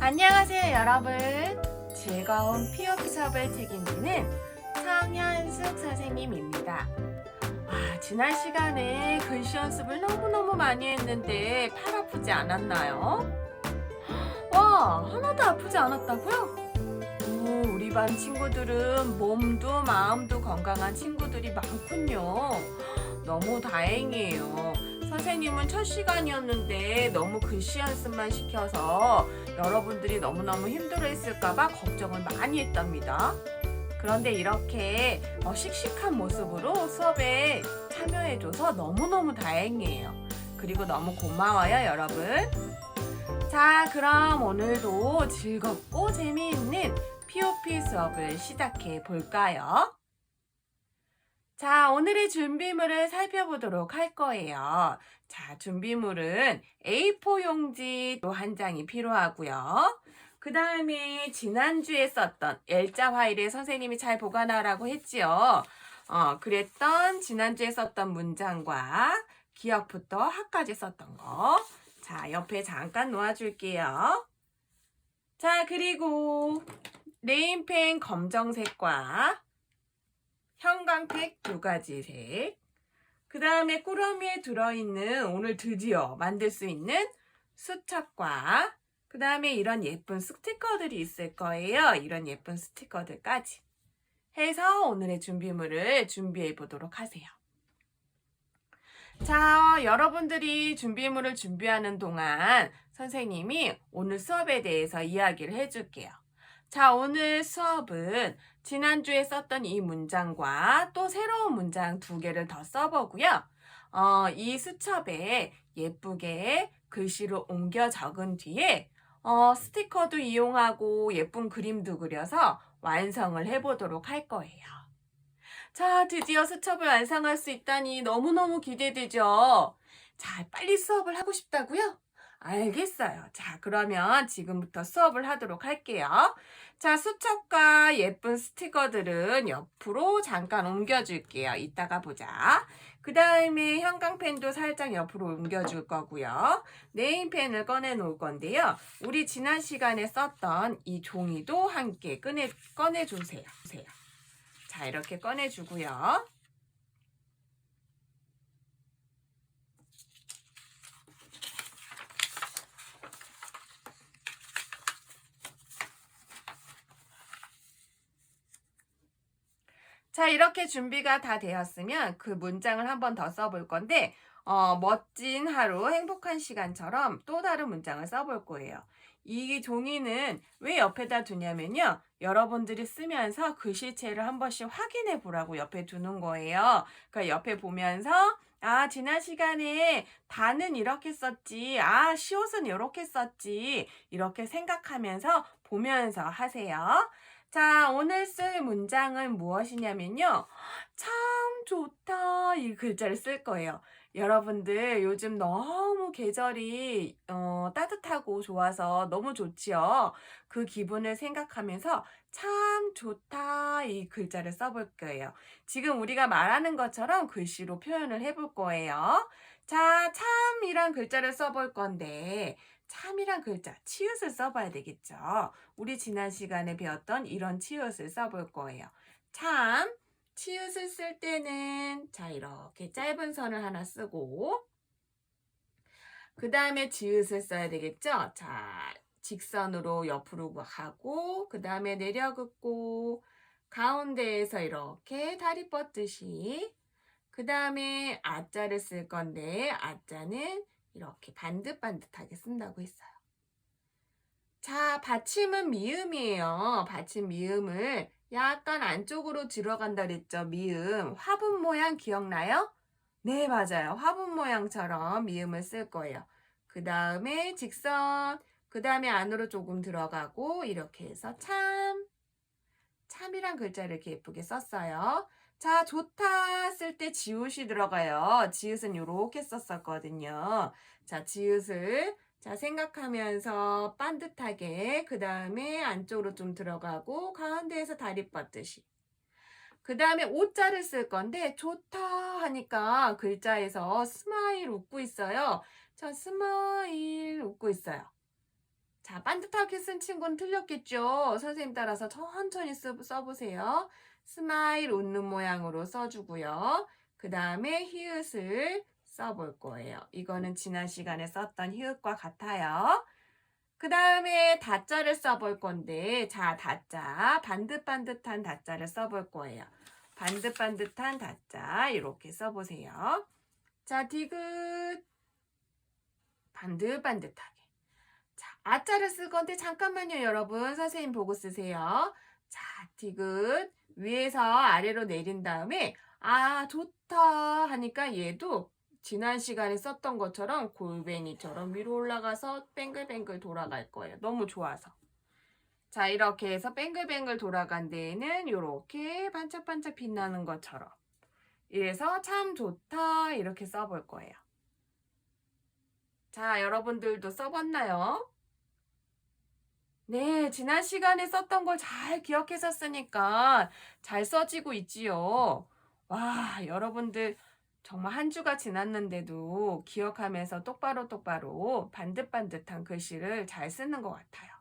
안녕하세요, 여러분. 즐거운 POP 수업을 책임지는 성현숙 선생님입니다. 지난 시간에 글씨 연습을 너무너무 많이 했는데 팔 아프지 않았나요? 하나도 아프지 않았다고요? 우리 반 친구들은 몸도 마음도 건강한 친구들이 많군요. 너무 다행이에요. 선생님은 첫 시간이었는데 너무 글씨 연습만 시켜서 여러분들이 너무너무 힘들어했을까봐 걱정을 많이 했답니다. 그런데 이렇게 씩씩한 모습으로 수업에 참여해줘서 너무너무 다행이에요. 그리고 너무 고마워요, 여러분. 자, 그럼 오늘도 즐겁고 재미있는 POP 수업을 시작해 볼까요? 자, 오늘의 준비물을 살펴보도록 할 거예요. 자, 준비물은 A4 용지 또 한 장이 필요하고요. 그 다음에 지난주에 썼던 L자 파일에 선생님이 잘 보관하라고 했지요. 그랬던 지난주에 썼던 문장과 기억부터 학까지 썼던 거. 자, 옆에 잠깐 놓아줄게요. 자, 그리고 네임펜 검정색과 형광색 2가지 색. 그 다음에 꾸러미에 들어있는 오늘 드디어 만들 수 있는 수첩과 그 다음에 이런 예쁜 스티커들이 있을 거예요. 이런 예쁜 스티커들까지 해서 오늘의 준비물을 준비해 보도록 하세요. 자, 여러분들이 준비물을 준비하는 동안 선생님이 오늘 수업에 대해서 이야기를 해줄게요. 자, 오늘 수업은 지난주에 썼던 이 문장과 또 새로운 문장 2개를 더 써보고요. 이 수첩에 예쁘게 글씨로 옮겨 적은 뒤에 스티커도 이용하고 예쁜 그림도 그려서 완성을 해보도록 할 거예요. 자, 드디어 수첩을 완성할 수 있다니 너무너무 기대되죠? 자, 빨리 수업을 하고 싶다고요? 알겠어요. 자, 그러면 지금부터 수업을 하도록 할게요. 자, 수첩과 예쁜 스티커들은 옆으로 잠깐 옮겨줄게요. 이따가 보자. 그 다음에 형광펜도 살짝 옆으로 옮겨줄 거고요. 네임펜을 꺼내 놓을 건데요. 우리 지난 시간에 썼던 이 종이도 함께 꺼내주세요. 자, 이렇게 꺼내주고요. 자, 이렇게 준비가 다 되었으면 그 문장을 한 번 더 써볼 건데 멋진 하루, 행복한 시간처럼 또 다른 문장을 써볼 거예요. 이 종이는 왜 옆에다 두냐면요. 여러분들이 쓰면서 글씨체를 한 번씩 확인해 보라고 옆에 두는 거예요. 그러니까 옆에 보면서 지난 시간에 다는 이렇게 썼지, 시옷은 이렇게 썼지, 이렇게 생각하면서 보면서 하세요. 자, 오늘 쓸 문장은 무엇이냐면요. 참 좋다 이 글자를 쓸 거예요. 여러분들 요즘 너무 계절이 따뜻하고 좋아서 너무 좋지요. 그 기분을 생각하면서 참 좋다 이 글자를 써볼 거예요. 지금 우리가 말하는 것처럼 글씨로 표현을 해볼 거예요. 자, 참이란 글자를 써볼 건데 참이란 글자, 치읓을 써봐야 되겠죠. 우리 지난 시간에 배웠던 이런 치읓을 써볼 거예요. 참, 치읓을 쓸 때는 자, 이렇게 짧은 선을 하나 쓰고 그 다음에 지읒을 써야 되겠죠. 자, 직선으로 옆으로 하고 그 다음에 내려 긋고 가운데에서 이렇게 다리 뻗듯이 그 다음에 아자를 쓸 건데 아자는 이렇게 반듯반듯하게 쓴다고 했어요. 자, 받침은 미음이에요. 받침 미음을 약간 안쪽으로 들어간다 그랬죠. 미음. 화분 모양 기억나요? 네, 맞아요. 화분 모양처럼 미음을 쓸 거예요. 그 다음에 직선, 그 다음에 안으로 조금 들어가고 이렇게 해서 참이란 글자를 이렇게 예쁘게 썼어요. 자, 좋다 쓸 때 지읒이 들어가요. 지읒은 이렇게 썼었거든요. 자, 지읒을 생각하면서 반듯하게 그 다음에 안쪽으로 좀 들어가고 가운데에서 다리 뻗듯이 그 다음에 오자를 쓸 건데 좋다 하니까 글자에서 스마일 웃고 있어요. 자, 스마일 웃고 있어요. 자, 반듯하게 쓴 친구는 틀렸겠죠? 선생님 따라서 천천히 써보세요. 스마일 웃는 모양으로 써주고요. 그 다음에 히읗을 써볼 거예요. 이거는 지난 시간에 썼던 히읗과 같아요. 그 다음에 다자를 써볼 건데, 자, 다자, 반듯반듯한 다자를 써볼 거예요. 반듯반듯한 다자, 이렇게 써보세요. 자, 디귿, 반듯반듯하게. 자, 아자를 쓸 건데 잠깐만요, 여러분. 선생님 보고 쓰세요. 자, 디귿 위에서 아래로 내린 다음에 아, 좋다 하니까 얘도 지난 시간에 썼던 것처럼 골뱅이처럼 위로 올라가서 뱅글뱅글 돌아갈 거예요. 너무 좋아서. 자, 이렇게 해서 뱅글뱅글 돌아간 데에는 이렇게 반짝반짝 빛나는 것처럼. 이래서 참 좋다 이렇게 써볼 거예요. 자, 여러분들도 써봤나요? 네, 지난 시간에 썼던 걸 잘 기억했었으니까 잘 써지고 있지요. 와, 여러분들 정말 한 주가 지났는데도 기억하면서 똑바로 반듯반듯한 글씨를 잘 쓰는 것 같아요.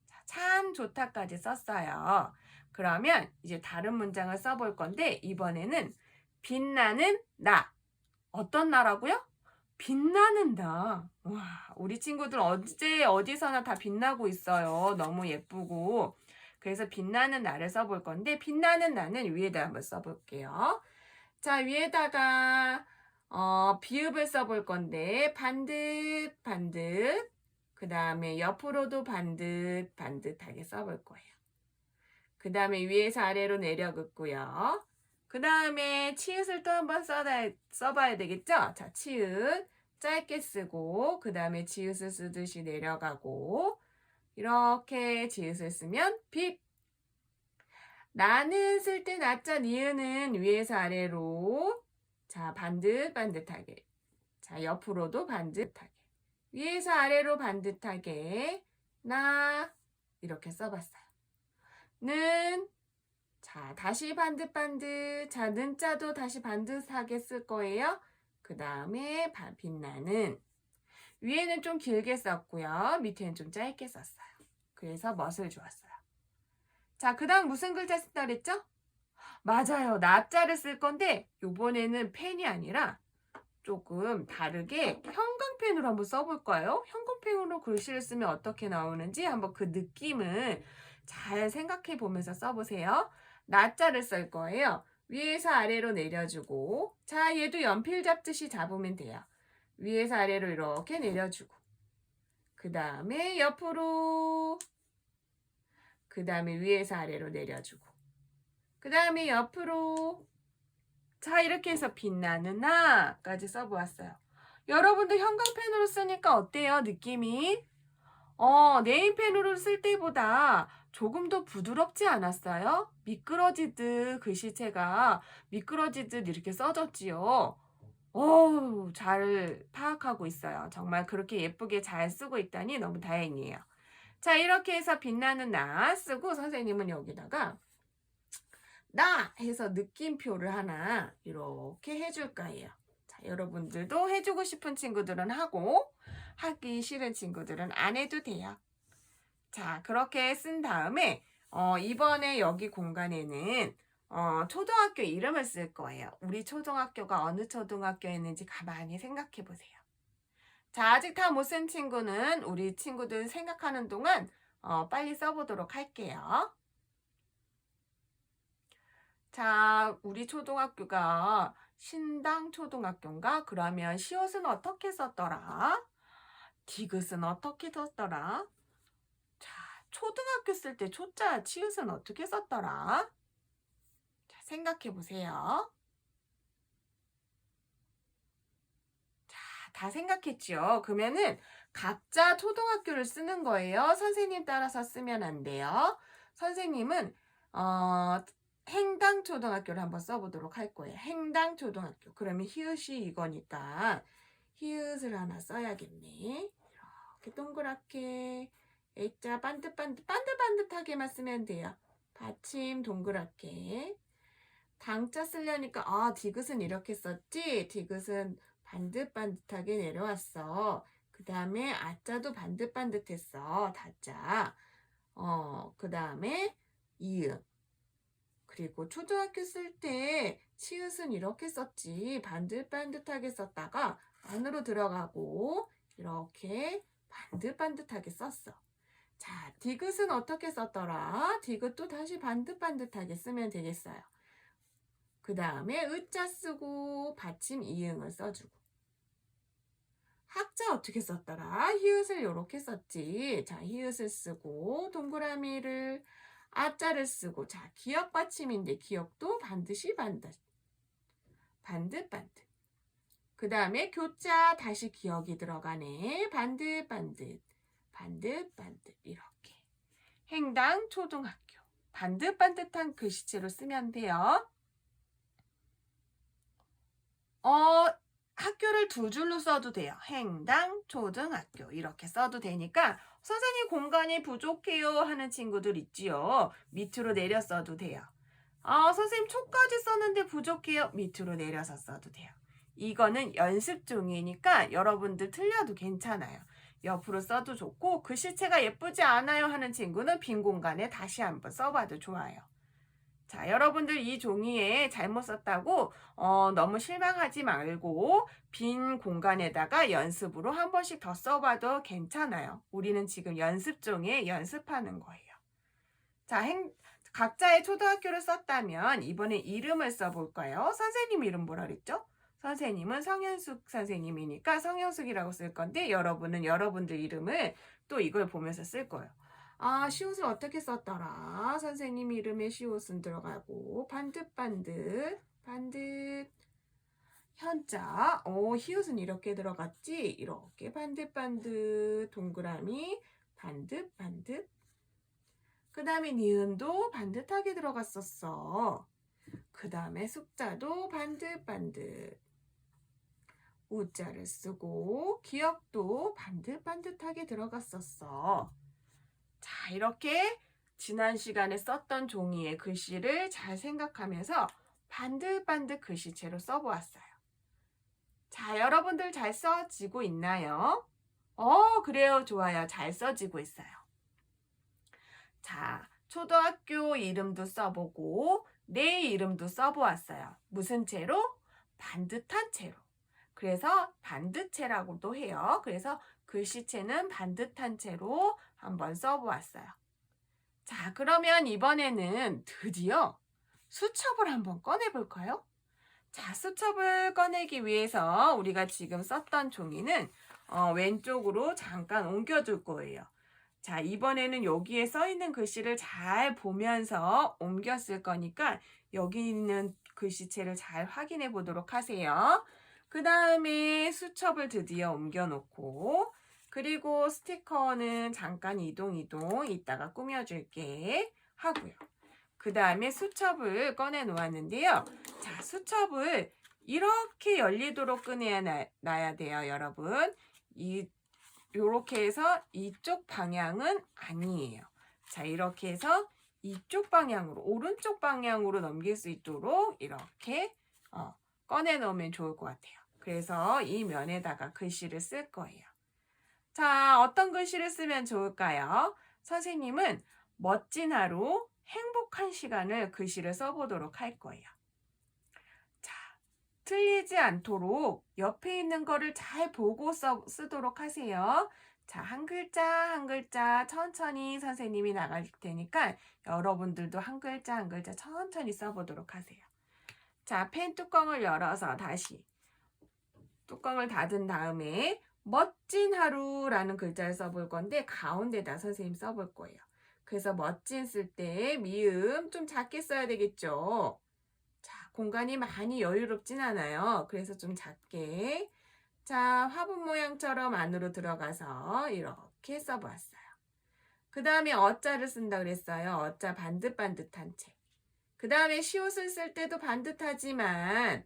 자, 참 좋다까지 썼어요. 그러면 이제 다른 문장을 써볼 건데 이번에는 빛나는 나. 어떤 나라고요? 빛나는 나. 와, 우리 친구들 언제 어디서나 다 빛나고 있어요. 너무 예쁘고. 그래서 빛나는 나를 써볼 건데 빛나는 나는 위에다 한번 써볼게요. 자, 위에다가 비읍을 써볼 건데 반듯 반듯 그 다음에 옆으로도 반듯 반듯하게 써볼 거예요. 그 다음에 위에서 아래로 내려 긋고요. 그 다음에 치읓을 또 한번 써봐야 되겠죠? 자, 치읓 짧게 쓰고 그 다음에 지읒을 쓰듯이 내려가고 이렇게 지읒을 쓰면 빛. 나는 쓸 때 나자 니은은 위에서 아래로 자 반듯반듯하게 자 옆으로도 반듯하게 위에서 아래로 반듯하게 나 이렇게 써봤어요. 는 자, 다시 반듯반듯. 자, 는자도 다시 반듯하게 쓸 거예요. 그 다음에 빛나는. 위에는 좀 길게 썼고요. 밑에는 좀 짧게 썼어요. 그래서 멋을 주었어요. 자, 그 다음 무슨 글자 쓴다 그랬죠? 맞아요. 나자를 쓸 건데 요번에는 펜이 아니라 조금 다르게 형광펜으로 한번 써볼까요? 형광펜으로 글씨를 쓰면 어떻게 나오는지 한번 그 느낌을 잘 생각해 보면서 써보세요. 나자를 쓸 거예요. 위에서 아래로 내려주고 자 얘도 연필 잡듯이 잡으면 돼요. 위에서 아래로 이렇게 내려주고 그 다음에 옆으로 그 다음에 위에서 아래로 내려주고 그 다음에 옆으로 자 이렇게 해서 빛나는 나까지 써보았어요. 여러분도 형광펜으로 쓰니까 어때요? 느낌이? 네임펜으로 쓸 때보다 조금 더 부드럽지 않았어요? 미끄러지듯 글씨체가 미끄러지듯 이렇게 써졌지요. 잘 파악하고 있어요. 정말 그렇게 예쁘게 잘 쓰고 있다니 너무 다행이에요. 자, 이렇게 해서 빛나는 나 쓰고 선생님은 여기다가 나 해서 느낌표를 하나 이렇게 해줄 거예요. 자, 여러분들도 해주고 싶은 친구들은 하고 하기 싫은 친구들은 안 해도 돼요. 자, 그렇게 쓴 다음에 이번에 여기 공간에는 초등학교 이름을 쓸 거예요. 우리 초등학교가 어느 초등학교였는지 가만히 생각해 보세요. 자, 아직 다 못 쓴 친구는 우리 친구들 생각하는 동안 빨리 써보도록 할게요. 자, 우리 초등학교가 신당 초등학교인가? 그러면 시옷은 어떻게 썼더라? 디귿은 어떻게 썼더라? 자, 초등학교 쓸 때 초자 치읓은 어떻게 썼더라? 자, 생각해 보세요. 자, 다 생각했죠? 그러면은 각자 초등학교를 쓰는 거예요. 선생님 따라서 쓰면 안 돼요. 선생님은 행당 초등학교를 한번 써보도록 할 거예요. 행당 초등학교. 그러면 히읗이 이거니까 히읗을 하나 써야겠네. 이렇게 동그랗게 액자 반듯반듯하게만 쓰면 돼요. 받침 동그랗게. 당자 쓰려니까 디귿은 이렇게 썼지? 디귿은 반듯반듯하게 내려왔어. 그 다음에 아자도 반듯반듯했어. 다자. 그 다음에 이응. 그리고 초등학교 쓸 때 치읓은 이렇게 썼지. 반듯반듯하게 썼다가 안으로 들어가고 이렇게 반듯반듯하게 썼어. 자, 디귿은 어떻게 썼더라? 디귿도 다시 반듯반듯하게 쓰면 되겠어요. 그 다음에 으자 쓰고 받침 이응을 써주고. 학자 어떻게 썼더라? 히읗을 이렇게 썼지. 자, 히읗을 쓰고 동그라미를 아자를 쓰고. 자, 기역 받침인데 기역도 반드시 반듯반듯. 그 다음에 교자 다시 기역이 들어가네. 반듯반듯 이렇게. 행당 초등학교. 반듯반듯한 글씨체로 쓰면 돼요. 학교를 두 줄로 써도 돼요. 행당 초등학교 이렇게 써도 되니까 선생님 공간이 부족해요 하는 친구들 있지요. 밑으로 내려 써도 돼요. 선생님 초까지 썼는데 부족해요. 밑으로 내려서 써도 돼요. 이거는 연습 종이니까 여러분들 틀려도 괜찮아요. 옆으로 써도 좋고 글씨체가 예쁘지 않아요 하는 친구는 빈 공간에 다시 한번 써봐도 좋아요. 자, 여러분들 이 종이에 잘못 썼다고 너무 실망하지 말고 빈 공간에다가 연습으로 한 번씩 더 써봐도 괜찮아요. 우리는 지금 연습 종이에 연습하는 거예요. 자, 각자의 초등학교를 썼다면 이번에 이름을 써볼까요? 선생님 이름 뭐라 그랬죠? 선생님은 성현숙 선생님이니까 성현숙이라고 쓸 건데 여러분은 여러분들 이름을 또 이걸 보면서 쓸 거예요. 시옷을 어떻게 썼더라? 선생님 이름에 시옷은 들어가고 반듯반듯 현자. 히읗은 이렇게 들어갔지? 이렇게 반듯반듯 동그라미 반듯 그 다음에 니은도 반듯하게 들어갔었어. 그 다음에 숙자도 반듯반듯 우자를 쓰고 기역도 반듯반듯하게 들어갔었어. 자, 이렇게 지난 시간에 썼던 종이의 글씨를 잘 생각하면서 반듯반듯 글씨체로 써보았어요. 자, 여러분들 잘 써지고 있나요? 그래요. 좋아요. 잘 써지고 있어요. 자, 초등학교 이름도 써보고 내 이름도 써보았어요. 무슨 채로? 반듯한 채로. 그래서 반듯체라고도 해요. 그래서 글씨체는 반듯한 채로 한번 써보았어요. 자, 그러면 이번에는 드디어 수첩을 한번 꺼내볼까요? 자, 수첩을 꺼내기 위해서 우리가 지금 썼던 종이는 왼쪽으로 잠깐 옮겨줄 거예요. 자, 이번에는 여기에 써 있는 글씨를 잘 보면서 옮겨 쓸 거니까 여기 있는 글씨체를 잘 확인해 보도록 하세요. 그 다음에 수첩을 드디어 옮겨 놓고 그리고 스티커는 잠깐 이동 이따가 꾸며줄게 하고요. 그 다음에 수첩을 꺼내 놓았는데요. 자, 수첩을 이렇게 열리도록 놔야 돼요, 여러분. 이렇게 해서 이쪽 방향은 아니에요. 자, 이렇게 해서 이쪽 방향으로, 오른쪽 방향으로 넘길 수 있도록 이렇게 꺼내 놓으면 좋을 것 같아요. 그래서 이 면에다가 글씨를 쓸 거예요. 자, 어떤 글씨를 쓰면 좋을까요? 선생님은 멋진 하루, 행복한 시간을 글씨를 써보도록 할 거예요. 자, 틀리지 않도록 옆에 있는 거를 잘 보고 쓰도록 하세요. 자, 한 글자 한 글자 천천히 선생님이 나갈 테니까 여러분들도 한 글자 한 글자 천천히 써보도록 하세요. 자, 펜 뚜껑을 열어서 다시 뚜껑을 닫은 다음에 멋진 하루라는 글자를 써볼 건데 가운데다 선생님 써볼 거예요. 그래서 멋진 쓸 때 미음 좀 작게 써야 되겠죠. 자, 공간이 많이 여유롭진 않아요. 그래서 좀 작게. 자, 화분 모양처럼 안으로 들어가서 이렇게 써보았어요. 그 다음에 어자를 쓴다 그랬어요. 어자 반듯반듯한 채. 그 다음에 시옷을 쓸 때도 반듯하지만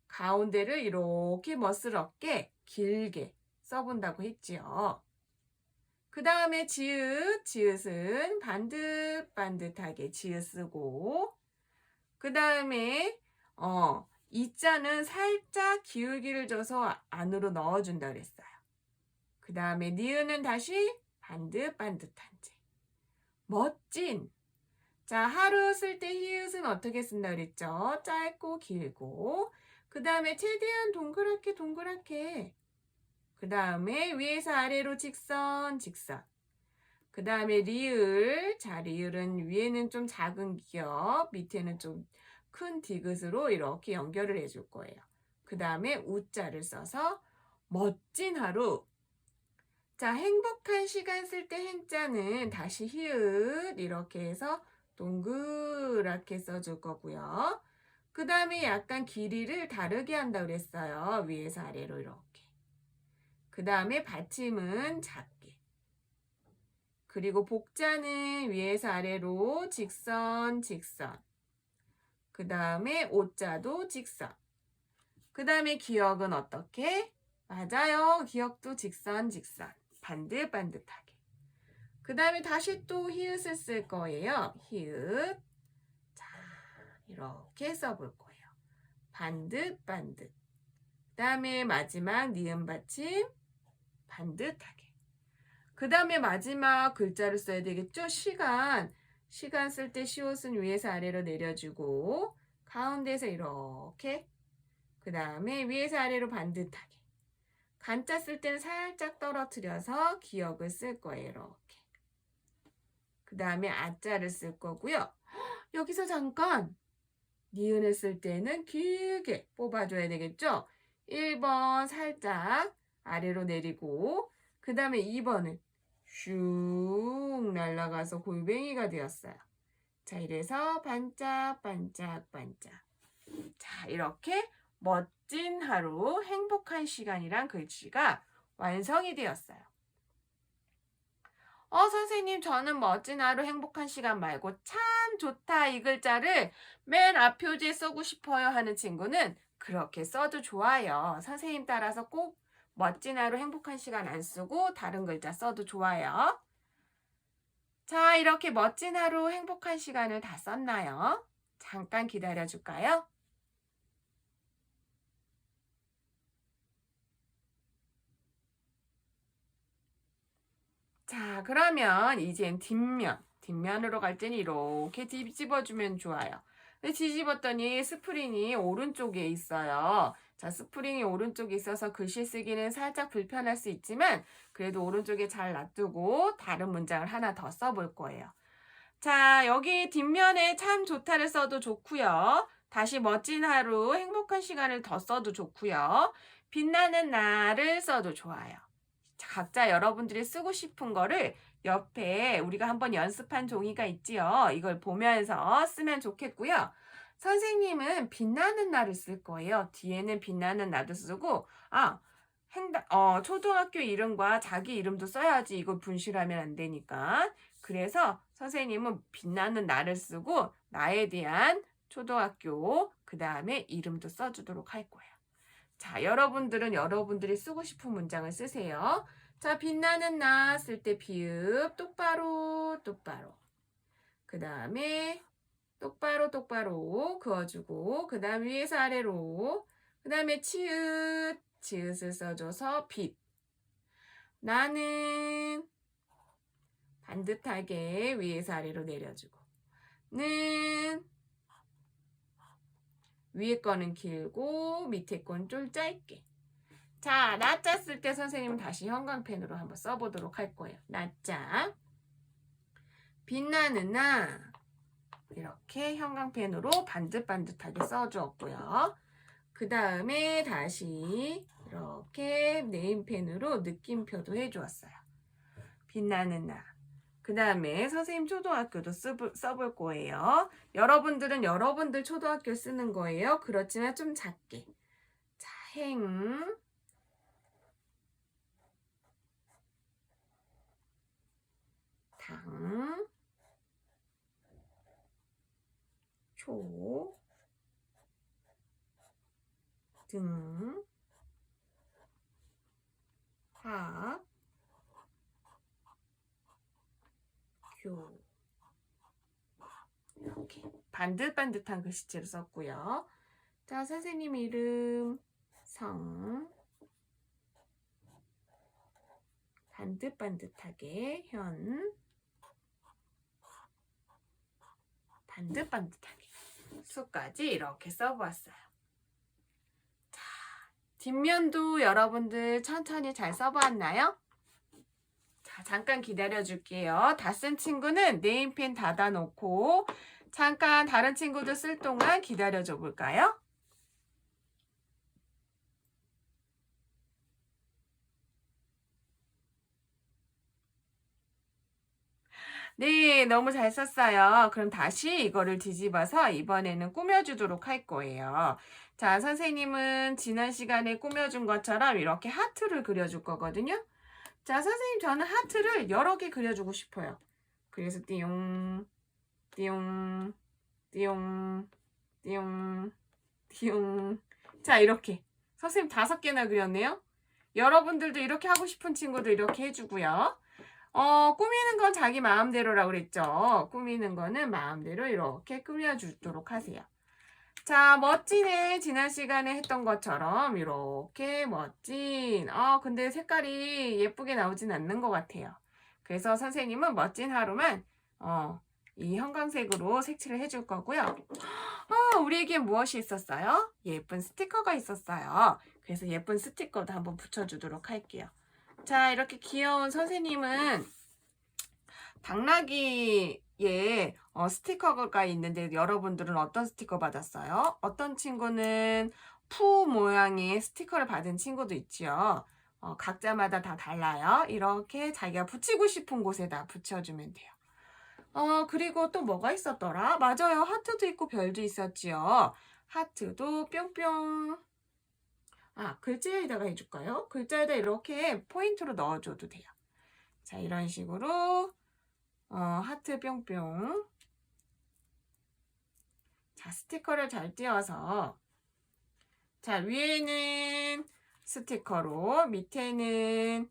가운데를 이렇게 멋스럽게 길게 써본다고 했지요. 그 다음에 지읒은 반듯반듯하게 지읒 쓰고 그 다음에 이자는 살짝 기울기를 줘서 안으로 넣어준다 그랬어요. 그 다음에 니은은 다시 반듯반듯한 재. 멋진. 자, 하루 쓸 때 히읗은 어떻게 쓴다 그랬죠? 짧고 길고. 그 다음에 최대한 동그랗게 동그랗게. 그 다음에 위에서 아래로 직선 직선. 그 다음에 리을. 자, 리을은 위에는 좀 작은 기역, 밑에는 좀 큰 디귿으로 이렇게 연결을 해줄 거예요. 그 다음에 우자를 써서 멋진 하루. 자, 행복한 시간 쓸 때 행자는 다시 히읗 이렇게 해서 동그랗게 써줄 거고요. 그 다음에 약간 길이를 다르게 한다 그랬어요. 위에서 아래로 이렇게. 그 다음에 받침은 작게. 그리고 복자는 위에서 아래로 직선, 직선. 그 다음에 오자도 직선. 그 다음에 기역은 어떻게? 맞아요. 기역도 직선, 직선. 반듯반듯하게. 그 다음에 다시 또 히읗을 쓸 거예요. 히읗. 자, 이렇게 써볼 거예요. 반듯반듯. 그 다음에 마지막 니은 받침. 반듯하게. 그 다음에 마지막 글자를 써야 되겠죠? 시간. 시간 쓸 때 시옷은 위에서 아래로 내려주고 가운데서 이렇게. 그 다음에 위에서 아래로 반듯하게. 간자 쓸 때는 살짝 떨어뜨려서 기역을 쓸 거예요. 이렇게. 그 다음에 아자를 쓸 거고요. 여기서 잠깐 니은을 쓸 때는 길게 뽑아줘야 되겠죠? 1번 살짝 아래로 내리고 그 다음에 2번은 슉 날아가서 골뱅이가 되었어요. 자, 이래서 반짝반짝반짝. 자, 이렇게 멋진 하루, 행복한 시간이란 글씨가 완성이 되었어요. 선생님, 저는 멋진 하루, 행복한 시간 말고 참 좋다 이 글자를 맨 앞 표지에 쓰고 싶어요 하는 친구는 그렇게 써도 좋아요. 선생님 따라서 꼭 멋진 하루, 행복한 시간 안 쓰고 다른 글자 써도 좋아요. 자, 이렇게 멋진 하루, 행복한 시간을 다 썼나요? 잠깐 기다려 줄까요? 자, 그러면 이젠 뒷면으로 갈 때는 이렇게 뒤집어주면 좋아요. 뒤집었더니 스프링이 오른쪽에 있어요. 자, 스프링이 오른쪽에 있어서 글씨 쓰기는 살짝 불편할 수 있지만 그래도 오른쪽에 잘 놔두고 다른 문장을 하나 더 써볼 거예요. 자, 여기 뒷면에 참 좋다를 써도 좋고요. 다시 멋진 하루, 행복한 시간을 더 써도 좋고요. 빛나는 날을 써도 좋아요. 자, 각자 여러분들이 쓰고 싶은 거를 옆에 우리가 한번 연습한 종이가 있지요. 이걸 보면서 쓰면 좋겠고요. 선생님은 빛나는 날을 쓸 거예요. 뒤에는 빛나는 날도 쓰고, 초등학교 이름과 자기 이름도 써야지 이걸 분실하면 안 되니까. 그래서 선생님은 빛나는 날을 쓰고 나에 대한 초등학교 그 다음에 이름도 써주도록 할 거예요. 자, 여러분들은 여러분들이 쓰고 싶은 문장을 쓰세요. 자, 빛나는 나 쓸 때 비읍 똑바로 똑바로. 그 다음에 똑바로 똑바로 그어주고 그 다음 위에서 아래로 그 다음에 치읓 지읒을 써줘서 빛. 나는 반듯하게 위에서 아래로 내려주고 는 위에 거는 길고 밑에 건 좀 짧게. 자, 나자 쓸 때 선생님은 다시 형광펜으로 한번 써보도록 할 거예요. 나자. 빛나는 나. 이렇게 형광펜으로 반듯반듯하게 써주었고요. 그 다음에 다시 이렇게 네임펜으로 느낌표도 해주었어요. 빛나는 나. 그 다음에 선생님 초등학교도 써볼 거예요. 여러분들은 여러분들 초등학교 쓰는 거예요. 그렇지만 좀 작게. 자, 행. 당. 초. 등. 학. 교. 이렇게 반듯반듯한 글씨체로 썼고요. 자, 선생님 이름, 성, 반듯반듯하게 반듯반듯하게 수까지 이렇게 써보았어요. 자, 뒷면도 여러분들 천천히 잘 써보았나요? 자, 잠깐 기다려 줄게요. 다 쓴 친구는 네임펜 닫아놓고 잠깐 다른 친구들 쓸 동안 기다려 줘 볼까요? 네, 너무 잘 썼어요. 그럼 다시 이거를 뒤집어서 이번에는 꾸며주도록 할 거예요. 자, 선생님은 지난 시간에 꾸며준 것처럼 이렇게 하트를 그려줄 거거든요. 자, 선생님 저는 하트를 여러 개 그려주고 싶어요. 그래서 띠용, 띠용, 띠용, 띠용, 띠용. 자, 이렇게. 선생님 5개나 그렸네요. 여러분들도 이렇게 하고 싶은 친구도 이렇게 해주고요. 꾸미는 건 자기 마음대로라고 그랬죠. 꾸미는 거는 마음대로 이렇게 꾸며주도록 하세요. 자, 멋지네. 지난 시간에 했던 것처럼 이렇게 멋진. 근데 색깔이 예쁘게 나오진 않는 것 같아요. 그래서 선생님은 멋진 하루만 이 형광색으로 색칠을 해줄 거고요. 우리에게 무엇이 있었어요? 예쁜 스티커가 있었어요. 그래서 예쁜 스티커도 한번 붙여주도록 할게요. 자, 이렇게 귀여운 선생님은 당나귀에 스티커가 있는데 여러분들은 어떤 스티커 받았어요? 어떤 친구는 푸 모양의 스티커를 받은 친구도 있지요. 각자마다 다 달라요. 이렇게 자기가 붙이고 싶은 곳에다 붙여주면 돼요. 그리고 또 뭐가 있었더라? 맞아요. 하트도 있고 별도 있었지요. 하트도 뿅뿅. 글자에다가 해줄까요? 글자에다 이렇게 포인트로 넣어줘도 돼요. 자, 이런 식으로 하트 뿅뿅. 자, 스티커를 잘 띄워서 자, 위에는 스티커로 밑에는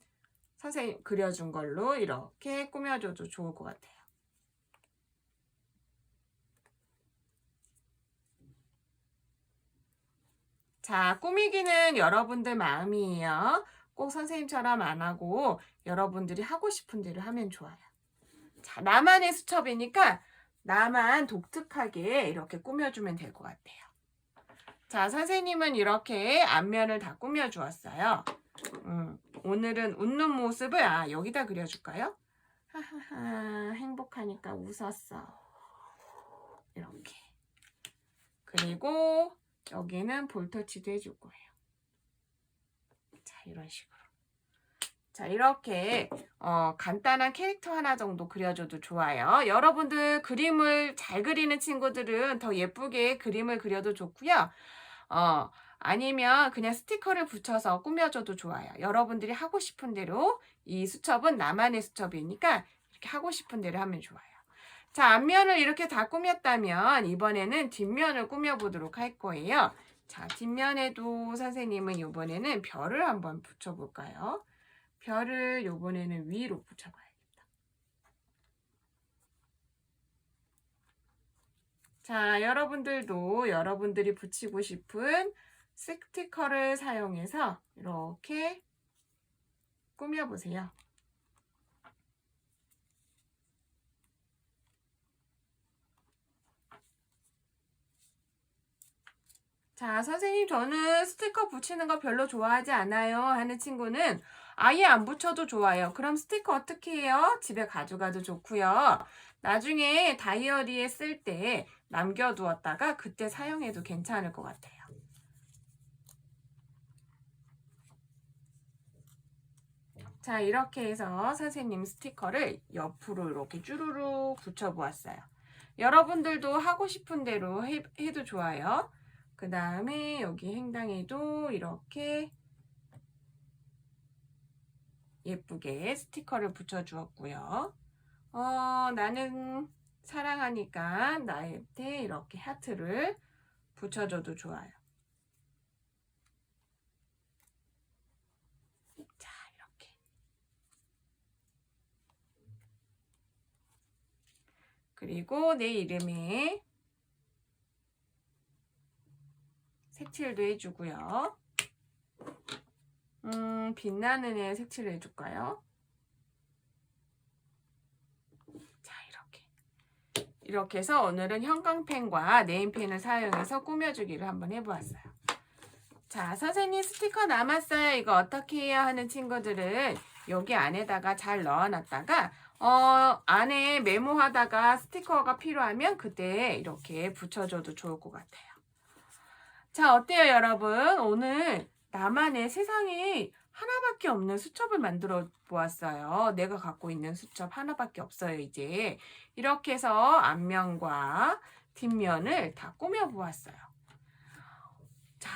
선생님 그려준 걸로 이렇게 꾸며줘도 좋을 것 같아요. 자, 꾸미기는 여러분들 마음이에요. 꼭 선생님처럼 안 하고 여러분들이 하고 싶은 대로 하면 좋아요. 자, 나만의 수첩이니까 나만 독특하게 이렇게 꾸며주면 될 것 같아요. 자, 선생님은 이렇게 앞면을 다 꾸며주었어요. 오늘은 웃는 모습을 여기다 그려줄까요? 하하하, 행복하니까 웃었어. 이렇게. 그리고 여기는 볼터치도 해줄 거예요. 자, 이런 식으로. 자, 이렇게 간단한 캐릭터 하나 정도 그려줘도 좋아요. 여러분들 그림을 잘 그리는 친구들은 더 예쁘게 그림을 그려도 좋고요. 아니면 그냥 스티커를 붙여서 꾸며줘도 좋아요. 여러분들이 하고 싶은 대로 이 수첩은 나만의 수첩이니까 이렇게 하고 싶은 대로 하면 좋아요. 자, 앞면을 이렇게 다 꾸몄다면 이번에는 뒷면을 꾸며보도록 할 거예요. 자, 뒷면에도 선생님은 이번에는 별을 한번 붙여볼까요? 별을 이번에는 위로 붙여봐야겠다. 자, 여러분들도 여러분들이 붙이고 싶은 스티커를 사용해서 이렇게 꾸며보세요. 자, 선생님 저는 스티커 붙이는 거 별로 좋아하지 않아요 하는 친구는 아예 안 붙여도 좋아요. 그럼 스티커 어떻게 해요? 집에 가져가도 좋고요. 나중에 다이어리에 쓸 때 남겨두었다가 그때 사용해도 괜찮을 것 같아요. 자, 이렇게 해서 선생님 스티커를 옆으로 이렇게 쭈루룩 붙여보았어요. 여러분들도 하고 싶은 대로 해도 좋아요. 그 다음에 여기 행당에도 이렇게 예쁘게 스티커를 붙여주었고요. 나는 사랑하니까 나한테 이렇게 하트를 붙여줘도 좋아요. 자, 이렇게. 그리고 내 이름에 색칠도 해주고요. 빛나는 애 색칠을 해줄까요? 이렇게 해서 오늘은 형광펜과 네임펜을 사용해서 꾸며주기를 한번 해보았어요. 자, 선생님 스티커 남았어요. 이거 어떻게 해야 하는 친구들은 여기 안에다가 잘 넣어놨다가 안에 메모하다가 스티커가 필요하면 그때 이렇게 붙여줘도 좋을 것 같아요. 자, 어때요, 여러분? 오늘 나만의 세상에 하나밖에 없는 수첩을 만들어 보았어요. 내가 갖고 있는 수첩 하나밖에 없어요, 이제. 이렇게 해서 앞면과 뒷면을 다 꾸며 보았어요. 자,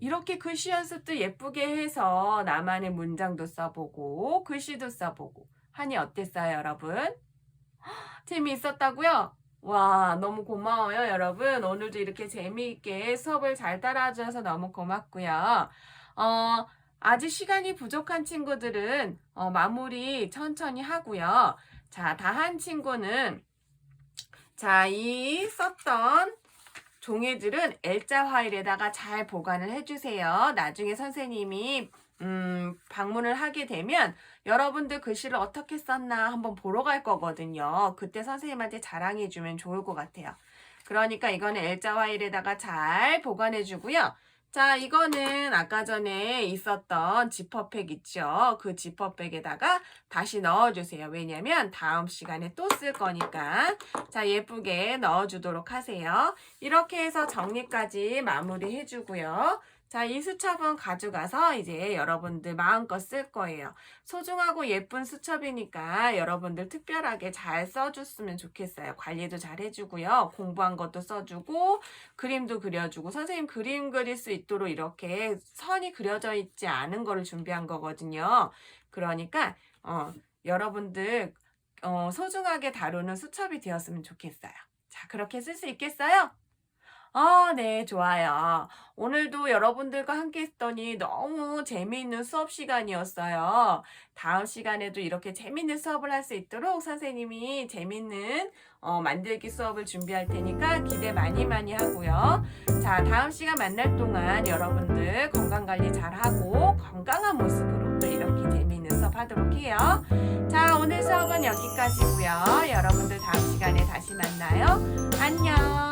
이렇게 글씨 연습도 예쁘게 해서 나만의 문장도 써보고 글씨도 써보고 하니 어땠어요, 여러분? 재미있었다고요? 와, 너무 고마워요, 여러분. 오늘도 이렇게 재미있게 수업을 잘 따라줘서 너무 고맙고요. 아직 시간이 부족한 친구들은 마무리 천천히 하고요. 자, 다 한 친구는 자, 이 썼던 종이들은 L자 파일에다가 잘 보관을 해주세요. 나중에 선생님이 방문을 하게 되면 여러분들 글씨를 어떻게 썼나 한번 보러 갈 거거든요. 그때 선생님한테 자랑해주면 좋을 것 같아요. 그러니까 이거는 L자 파일에다가 잘 보관해주고요. 자, 이거는 아까 전에 있었던 지퍼백 있죠? 그 지퍼백에다가 다시 넣어주세요. 왜냐면 다음 시간에 또 쓸 거니까. 자, 예쁘게 넣어주도록 하세요. 이렇게 해서 정리까지 마무리 해주고요. 자, 이 수첩은 가져가서 이제 여러분들 마음껏 쓸 거예요. 소중하고 예쁜 수첩이니까 여러분들 특별하게 잘 써줬으면 좋겠어요. 관리도 잘 해주고요. 공부한 것도 써주고 그림도 그려주고 선생님 그림 그릴 수 있도록 이렇게 선이 그려져 있지 않은 거를 준비한 거거든요. 그러니까 여러분들 소중하게 다루는 수첩이 되었으면 좋겠어요. 자, 그렇게 쓸 수 있겠어요? 네, 좋아요. 오늘도 여러분들과 함께 했더니 너무 재미있는 수업 시간이었어요. 다음 시간에도 이렇게 재미있는 수업을 할 수 있도록 선생님이 재미있는 만들기 수업을 준비할 테니까 기대 많이 많이 하고요. 자, 다음 시간 만날 동안 여러분들 건강관리 잘하고 건강한 모습으로 또 이렇게 재미있는 수업 하도록 해요. 자, 오늘 수업은 여기까지고요. 여러분들 다음 시간에 다시 만나요. 안녕.